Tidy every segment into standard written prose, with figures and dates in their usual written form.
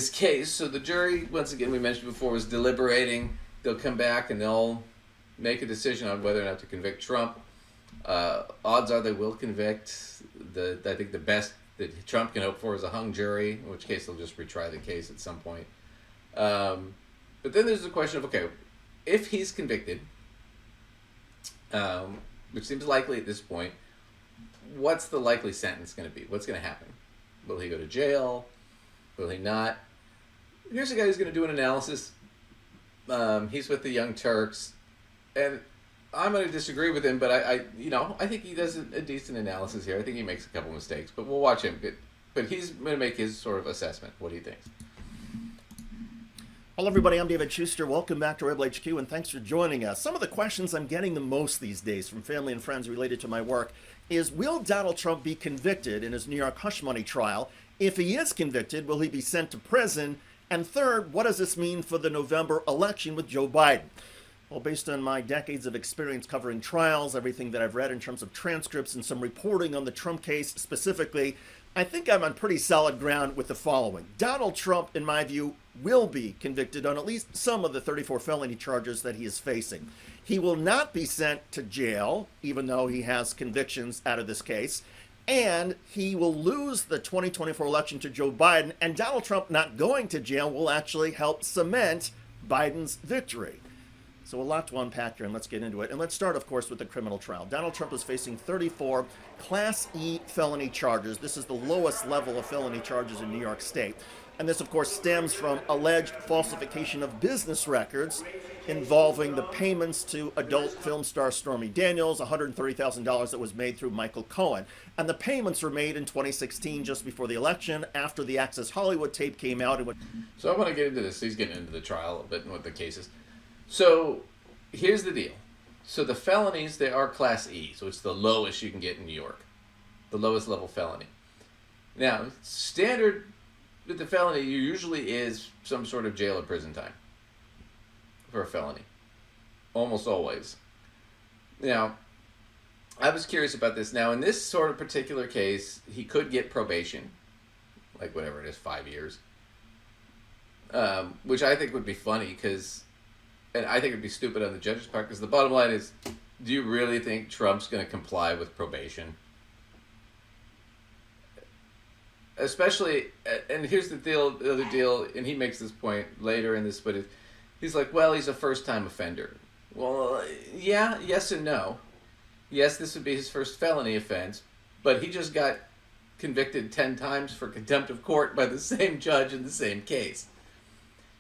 this case. So the jury, once again, we mentioned before, was deliberating. They'll come back and they'll make a decision on whether or not to convict Trump. Odds are they will convict. I think the best that Trump can hope for is a hung jury, in which case they'll just retry the case at some point. But then there's the question of, okay, if he's convicted, which seems likely at this point, what's the likely sentence going to be? What's going to happen? Will he go to jail? Will he not? Here's a guy who's going to do an analysis. He's with the Young Turks, and I'm going to disagree with him, but I think he does a decent analysis here. I think he makes a couple mistakes, but we'll watch him. But he's going to make his sort of assessment. What do you think? Hello, everybody. I'm David Schuster. Welcome back to Rebel HQ, and thanks for joining us. Some of the questions I'm getting the most these days from family and friends related to my work is, will Donald Trump be convicted in his New York hush money trial? If he is convicted, will he be sent to prison? And third, what does this mean for the November election with Joe Biden? Well, based on my decades of experience covering trials, everything that I've read in terms of transcripts and some reporting on the Trump case specifically, I think I'm on pretty solid ground with the following. Donald Trump, in my view, will be convicted on at least some of the 34 felony charges that he is facing. He will not be sent to jail, even though he has convictions out of this case, and he will lose the 2024 election to Joe Biden, and Donald Trump not going to jail will actually help cement Biden's victory. So a lot to unpack here, and let's get into it. And let's start, of course, with the criminal trial. Donald Trump is facing 34 Class E felony charges. This is the lowest level of felony charges in New York State. And this, of course, stems from alleged falsification of business records involving the payments to adult film star Stormy Daniels, $130,000 that was made through Michael Cohen. And the payments were made in 2016, just before the election, after the Access Hollywood tape came out. So I want to get into this. He's getting into the trial a bit and what the case is. So here's the deal. So the felonies, they are Class E, so it's the lowest you can get in New York, the lowest level felony. Now, standard with the felony usually is some sort of jail or prison time for a felony, almost always. Now, I was curious about this. Now, in this sort of particular case, he could get probation, like whatever it is, 5 years, which I think would be funny because... And I think it'd be stupid on the judge's part, because the bottom line is, do you really think Trump's going to comply with probation? Especially, and here's the other deal, and he makes this point later in this, but he's like, well, he's a first-time offender. Well, yeah, yes and no. Yes, this would be his first felony offense, but he just got convicted 10 times for contempt of court by the same judge in the same case.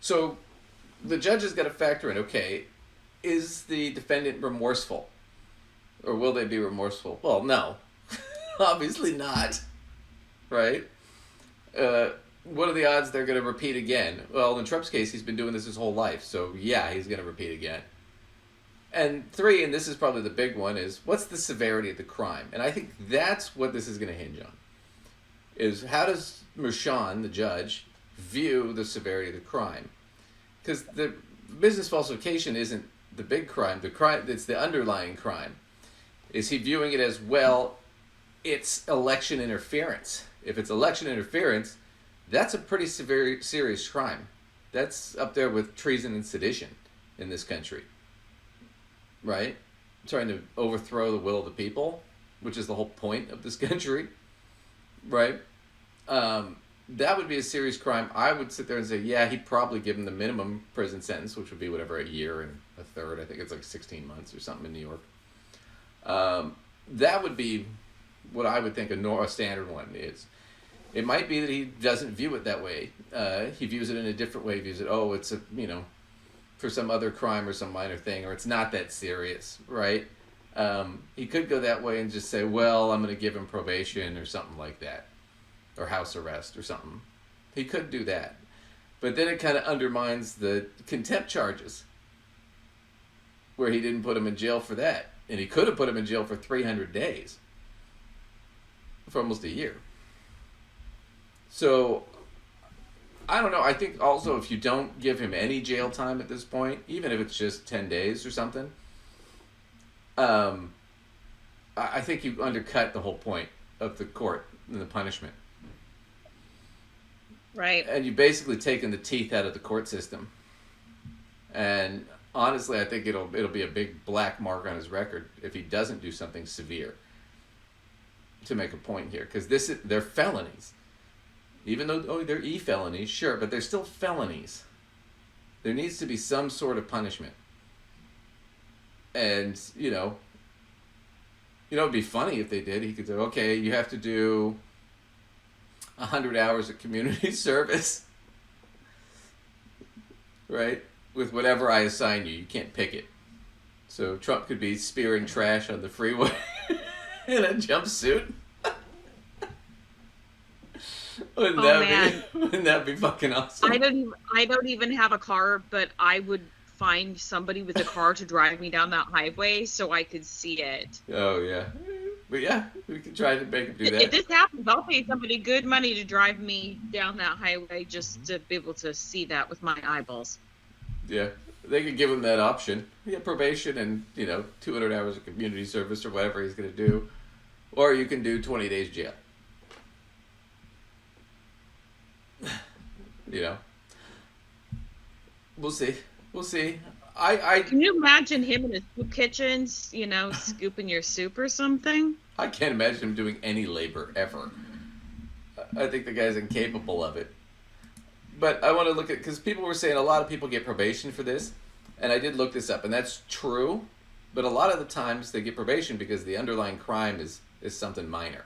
So the judge has got to factor in, okay, is the defendant remorseful? Or will they be remorseful? Well, no. Obviously not. Right? What are the odds they're going to repeat again? Well, in Trump's case, he's been doing this his whole life, so yeah, he's going to repeat again. And 3, and this is probably the big one, is what's the severity of the crime? And I think that's what this is going to hinge on. Is how does Merchan, the judge, view the severity of the crime? Because the business falsification isn't the big crime. The crime, it's the underlying crime. Is he viewing it as, well, it's election interference? If it's election interference, that's a pretty serious crime. That's up there with treason and sedition in this country. Right? Trying to overthrow the will of the people, which is the whole point of this country. Right? That would be a serious crime. I would sit there and say, yeah, he'd probably give him the minimum prison sentence, which would be whatever, a year and a third. I think it's like 16 months or something in New York. That would be what I would think a standard one is. It might be that he doesn't view it that way. He views it in a different way. He views it, oh, it's for some other crime or some minor thing, or it's not that serious, right? He could go that way and just say, well, I'm going to give him probation or something like that. Or house arrest or something. He could do that. But then it kind of undermines the contempt charges, where he didn't put him in jail for that. And he could have put him in jail for 300 days. For almost a year. So, I don't know. I think also if you don't give him any jail time at this point, even if it's just 10 days or something, I think you undercut the whole point of the court and the punishment. Right. and you've basically taken the teeth out of the court system. And honestly, I think it'll be a big black mark on his record if he doesn't do something severe to make a point here, because they're felonies. Even though they're felonies, sure, but they're still felonies. There needs to be some sort of punishment. And it'd be funny if they did. He could say, okay, you have to do 100 hours of community service, right? With whatever I assign you. You can't pick it. So Trump could be spearing trash on the freeway in a jumpsuit. Wouldn't that be fucking awesome? I don't even have a car, but I would find somebody with a car to drive me down that highway so I could see it. Oh yeah. But yeah, we could try to make him do that. If this happens, I'll pay somebody good money to drive me down that highway just to be able to see that with my eyeballs. Yeah, they could give him that option. Yeah, probation and 200 hours of community service or whatever he's going to do, or you can do 20 days jail. We'll see. We'll see. Can you imagine him in his soup kitchens, scooping your soup or something? I can't imagine him doing any labor ever. I think the guy's incapable of it. But I want to look at, because people were saying a lot of people get probation for this, and I did look this up, and that's true. But a lot of the times they get probation because the underlying crime is something minor,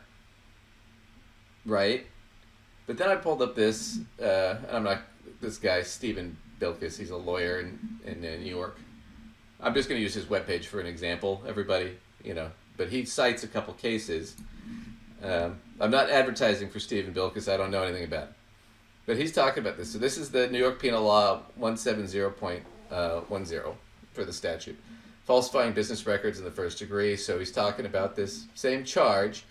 right? But then I pulled up this, and this guy, Stephen Bilkis, he's a lawyer in New York. I'm just going to use his webpage for an example, everybody, but he cites a couple cases. I'm not advertising for Stephen Bilkis, I don't know anything about it. But he's talking about this. So this is the New York Penal Law 170.10 for the statute. Falsifying business records in the first degree. So he's talking about this same charge,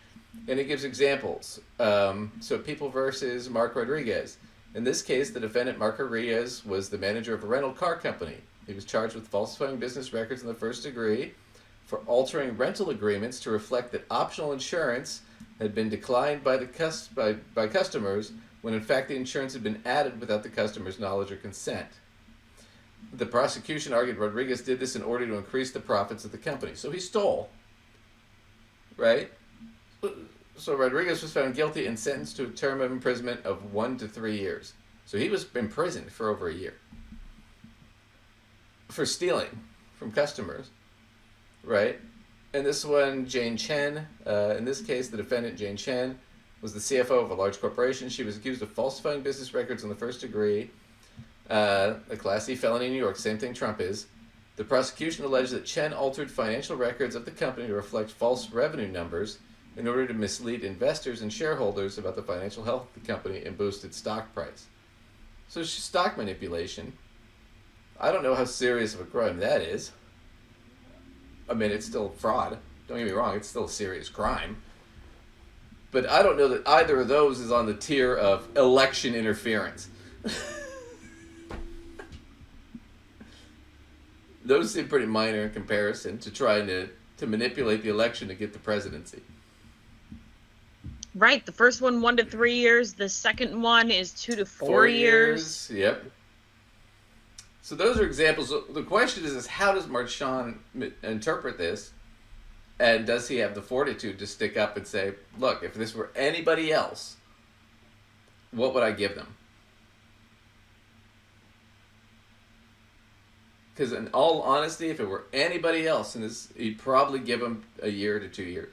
and he gives examples. So People versus Mark Rodriguez. In this case, the defendant, Mark Rodriguez, was the manager of a rental car company. He was charged with falsifying business records in the first degree for altering rental agreements to reflect that optional insurance had been declined by customers when in fact the insurance had been added without the customer's knowledge or consent. The prosecution argued Rodriguez did this in order to increase the profits of the company. So he stole, right? So Rodriguez was found guilty and sentenced to a term of imprisonment of 1 to 3 years. So he was imprisoned for over a year for stealing from customers, right? And this one, Jane Chen, in this case, the defendant, Jane Chen, was the CFO of a large corporation. She was accused of falsifying business records in the first degree, a Class C felony in New York, same thing Trump is. The prosecution alleged that Chen altered financial records of the company to reflect false revenue numbers in order to mislead investors and shareholders about the financial health of the company and boost its stock price. So stock manipulation. I don't know how serious of a crime that is. I mean, it's still fraud. Don't get me wrong, it's still a serious crime. But I don't know that either of those is on the tier of election interference. Those seem pretty minor in comparison to trying to manipulate the election to get the presidency. Right. The first one, 1 to 3 years. The second one is 2 to 4 years. Yep. So those are examples. The question is how does Marchand interpret this? And does he have the fortitude to stick up and say, look, if this were anybody else, what would I give them? Because in all honesty, if it were anybody else, he'd probably give them a year to 2 years.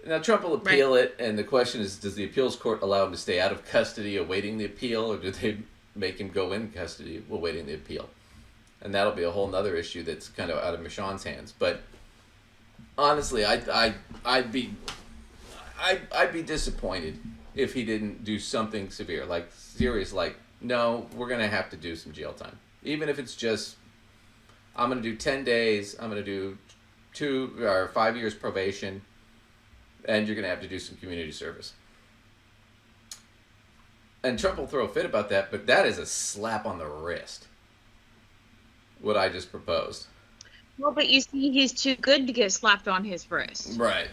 Now, Trump will appeal it, and the question is, does the appeals court allow him to stay out of custody awaiting the appeal, or do they make him go in custody awaiting the appeal? And that'll be a whole nother issue that's kind of out of Marchand's hands. But honestly, I'd be disappointed if he didn't do something severe, like serious, like, no, we're going to have to do some jail time. Even if it's just, I'm going to do 10 days, I'm going to do 2 or 5 years probation, and you're going to have to do some community service. And Trump will throw a fit about that, but that is a slap on the wrist, what I just proposed. Well, but you see, he's too good to get slapped on his wrist. Right.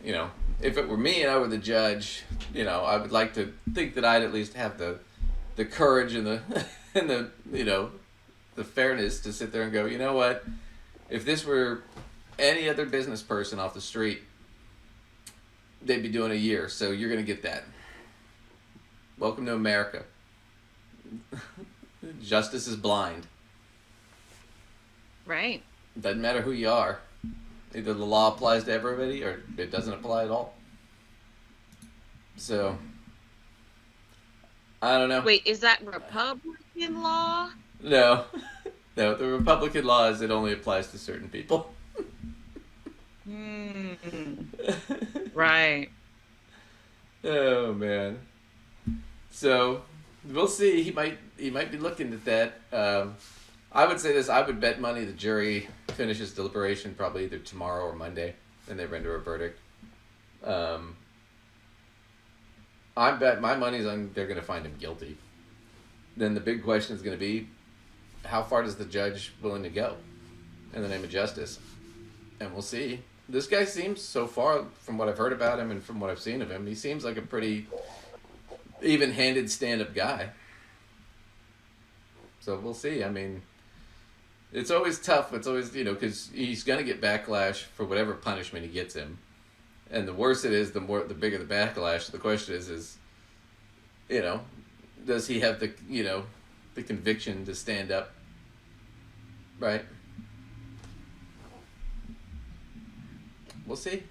You know, if it were me and I were the judge, you know, I would like to think that I'd at least have the courage and the and the you know the fairness to sit there and go, you know what, if this were any other business person off the street, they'd be doing a year, so you're gonna get that. Welcome to America. Justice is blind. Right. Doesn't matter who you are. Either the law applies to everybody or it doesn't apply at all. So, I don't know. Wait, is that Republican law? No. No, the Republican law is it only applies to certain people. Hmm. Right. Oh man. So we'll see. He might be looking at that. I would say this. I would bet money the jury finishes deliberation probably either tomorrow or Monday, and they render a verdict. I bet my money's on they're going to find him guilty. Then the big question is going to be, how far does the judge willing to go in the name of justice? And we'll see. This guy seems, so far, from what I've heard about him and from what I've seen of him, he seems like a pretty even-handed stand-up guy. So we'll see. I mean, it's always tough. It's always, you know, because he's going to get backlash for whatever punishment he gets him. And the worse it is, the bigger the backlash. The question is, you know, does he have the, you know, the conviction to stand up? Right? We'll see.